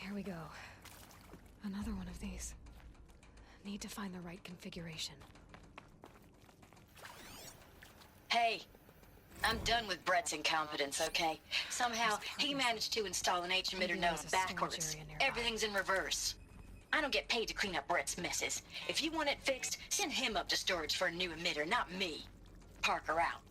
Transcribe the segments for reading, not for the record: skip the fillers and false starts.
Here we go. Another one of these. Need to find the right configuration. Hey, I'm done with Brett's incompetence, okay? Somehow, he managed to install an H-emitter nose backwards. Everything's in reverse. I don't get paid to clean up Brett's messes. If you want it fixed, send him up to storage for a new emitter, not me. Parker out.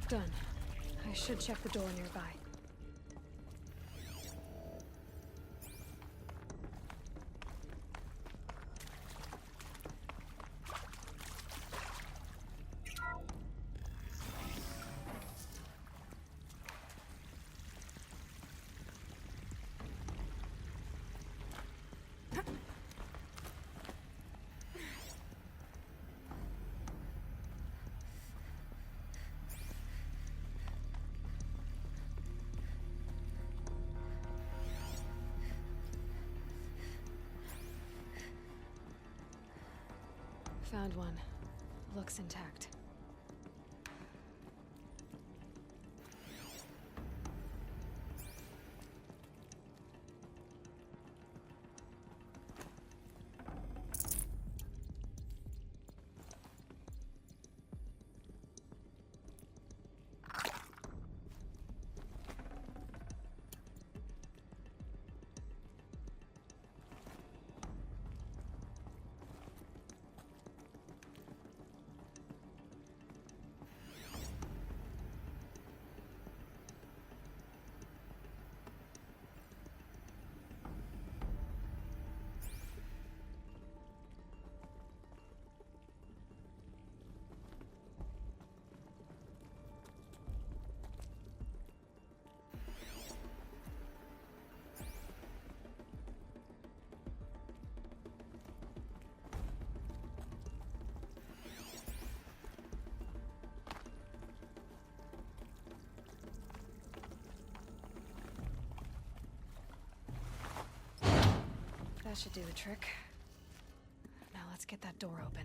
Done. I should check the door nearby. Found one. Looks intact. That should do the trick. Now let's get that door open.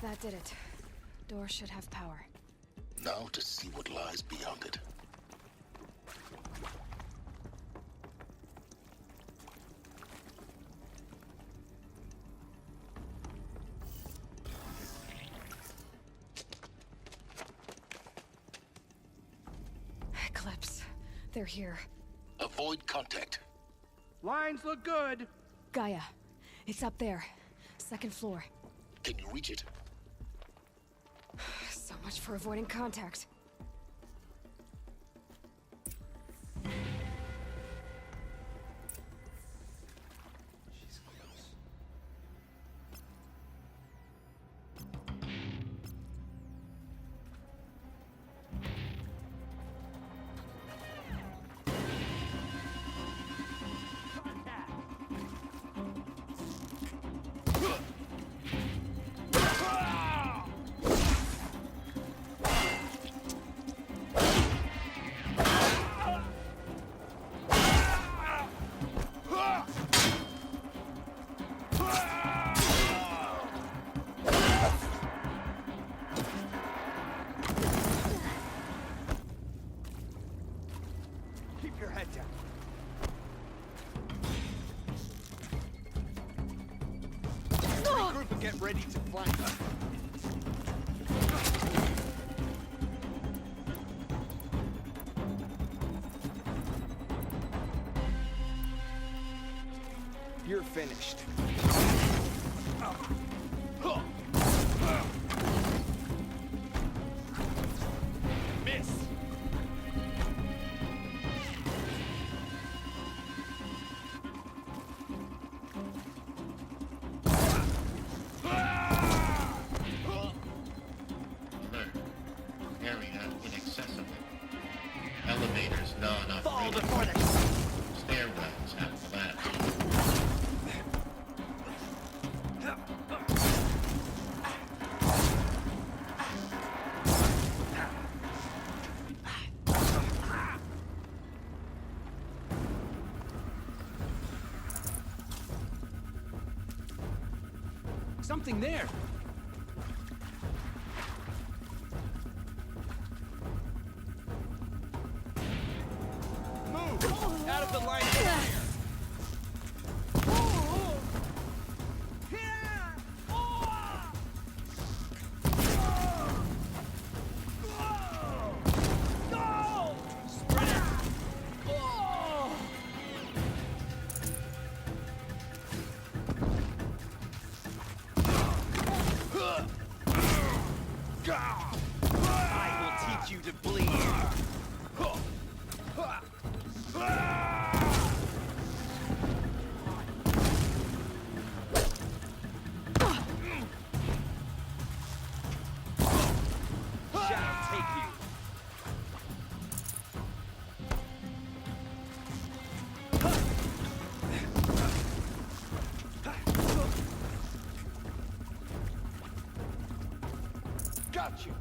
that did it. Door should have power. Now to see what lies beyond it. Eclipse. They're here. Avoid contact. Lines look good. Gaia. It's up there. Second floor. Can you reach it? So much for avoiding contact. She's close. Keep your head down. Regroup and get ready to flank. You're finished. Miss. Area inaccessible. Elevators non-operating. Fall before the... Stairwells have collapsed. Something there. Move! Out of the line of fire! Spread it! I will teach you to bleed. Shall take you. Got you.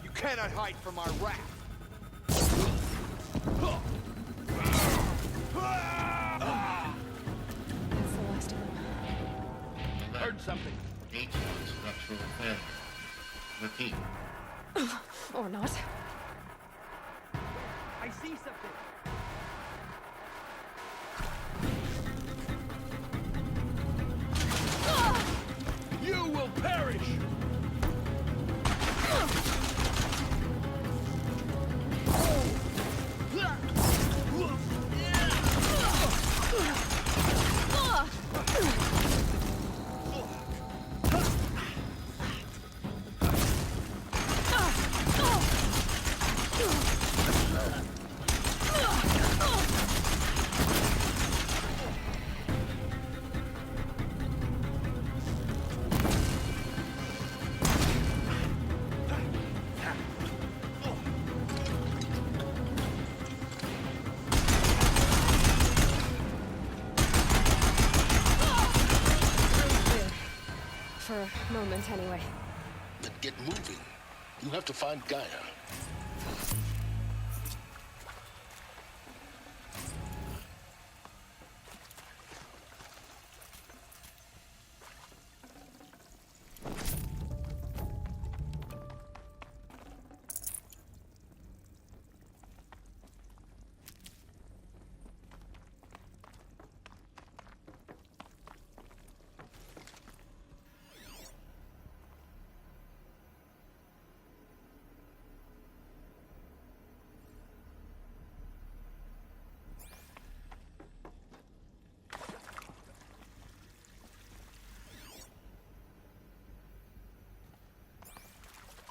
You cannot hide from our wrath. That's the last of them. Heard something. H1 structural failure. Repeat. Or not. I see something. You will perish. moment, anyway. Then get moving. You have to find Gaia.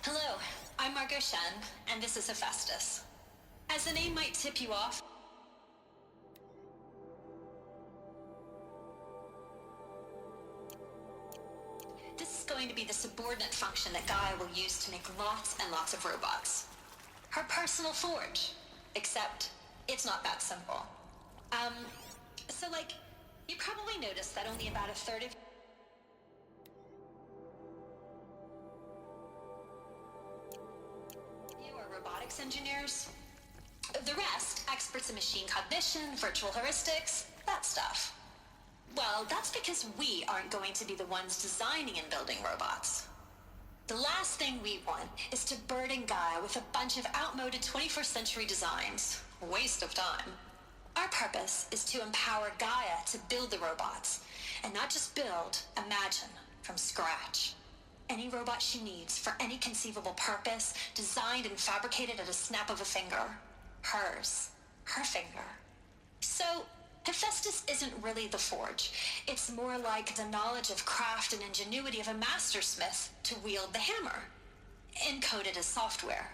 Hello, I'm Margot Shen, and this is Hephaestus. As the name might tip you off, this is going to be the subordinate function that Gaia will use to make lots and lots of robots. Her personal forge. Except, it's not that simple. You probably noticed that only about a third of you are robotics engineers. The rest, experts in machine cognition, virtual heuristics, that stuff. Well, that's because we aren't going to be the ones designing and building robots. The last thing we want is to burden Gaia with a bunch of outmoded 21st century designs. Waste of time. Our purpose is to empower Gaia to build the robots, and not just build, imagine, from scratch. Any robot she needs for any conceivable purpose, designed and fabricated at a snap of a finger. Hers. Her finger. So, Hephaestus isn't really the forge. It's more like the knowledge of craft and ingenuity of a mastersmith to wield the hammer. Encoded as software.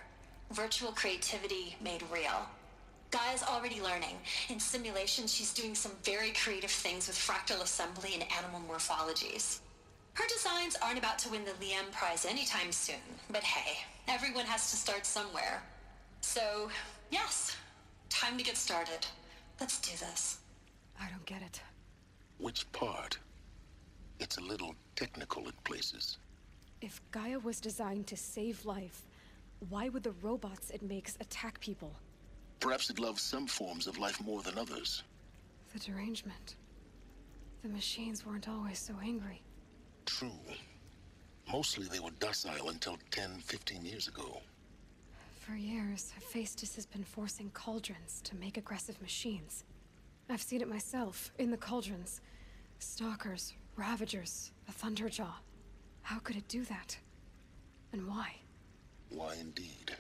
Virtual creativity made real. Gaia's already learning. In simulation, she's doing some very creative things with fractal assembly and animal morphologies. Her designs aren't about to win the Liam Prize anytime soon, but hey, everyone has to start somewhere. So, yes, time to get started. Let's do this. I don't get it. Which part? It's a little technical in places. If Gaia was designed to save life, why would the robots it makes attack people? Perhaps it loves some forms of life more than others. The derangement. The machines weren't always so angry. True. Mostly they were docile until 10, 15 years ago. For years, Hephaestus has been forcing cauldrons to make aggressive machines. I've seen it myself, in the cauldrons. Stalkers, Ravagers, a Thunderjaw. How could it do that? And why? Why indeed?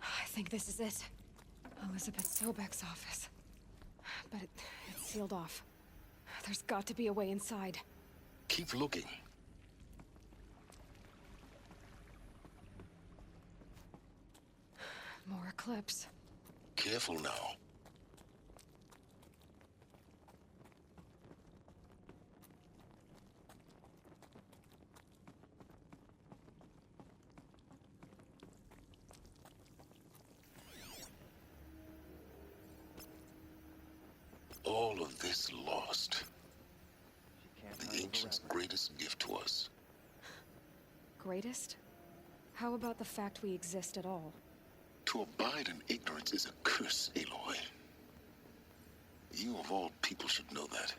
I think this is it. Elizabeth Sobek's office. But it's sealed off. There's got to be a way inside. Keep looking. More Eclipse. Careful now. All of this lost. The ancients' greatest gift to us. Greatest? How about the fact we exist at all? To abide in ignorance is a curse, Aloy. You of all people should know that.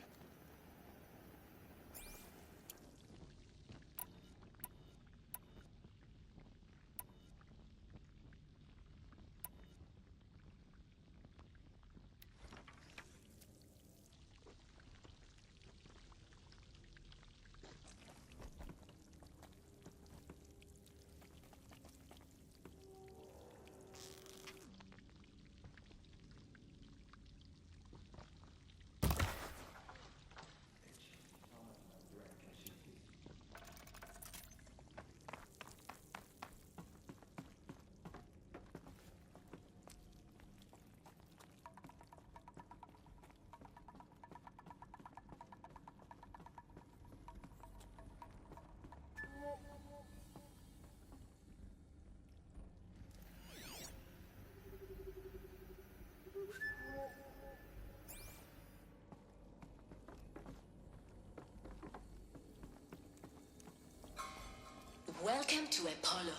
Welcome to Apollo,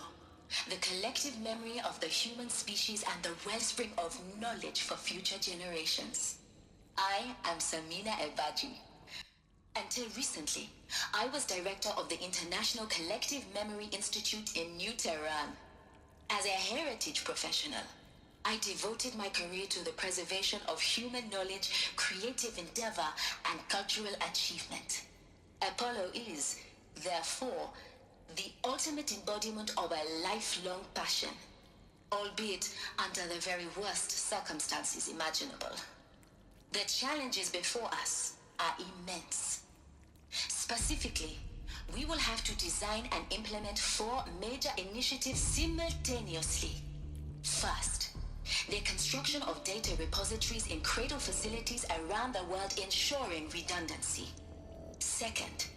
the collective memory of the human species and the wellspring of knowledge for future generations. I am Samina Ebaji. Until recently, I was director of the International Collective Memory Institute in New Tehran. As a heritage professional, I devoted my career to the preservation of human knowledge, creative endeavor, and cultural achievement. Apollo is, therefore, the ultimate embodiment of a lifelong passion, albeit under the very worst circumstances imaginable. The challenges before us are immense. Specifically, we will have to design and implement 4 major initiatives simultaneously. First, the construction of data repositories in cradle facilities around the world ensuring redundancy. Second,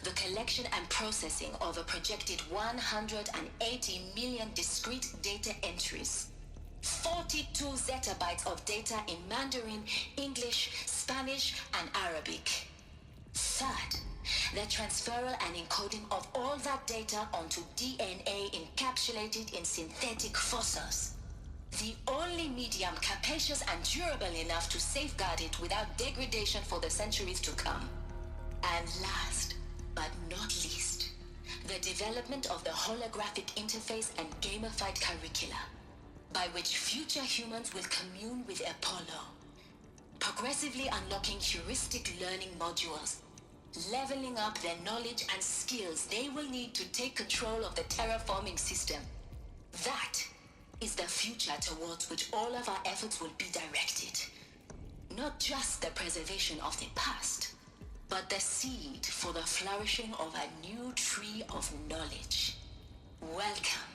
the collection and processing of a projected 180 million discrete data entries. 42 zettabytes of data in Mandarin, English, Spanish, and Arabic. Third, the transferal and encoding of all that data onto DNA encapsulated in synthetic fossils. The only medium capacious and durable enough to safeguard it without degradation for the centuries to come. And last, but not least, the development of the holographic interface and gamified curricula, by which future humans will commune with Apollo, progressively unlocking heuristic learning modules, leveling up their knowledge and skills they will need to take control of the terraforming system. That is the future towards which all of our efforts will be directed. Not just the preservation of the past, but the seed for the flourishing of a new tree of knowledge. Welcome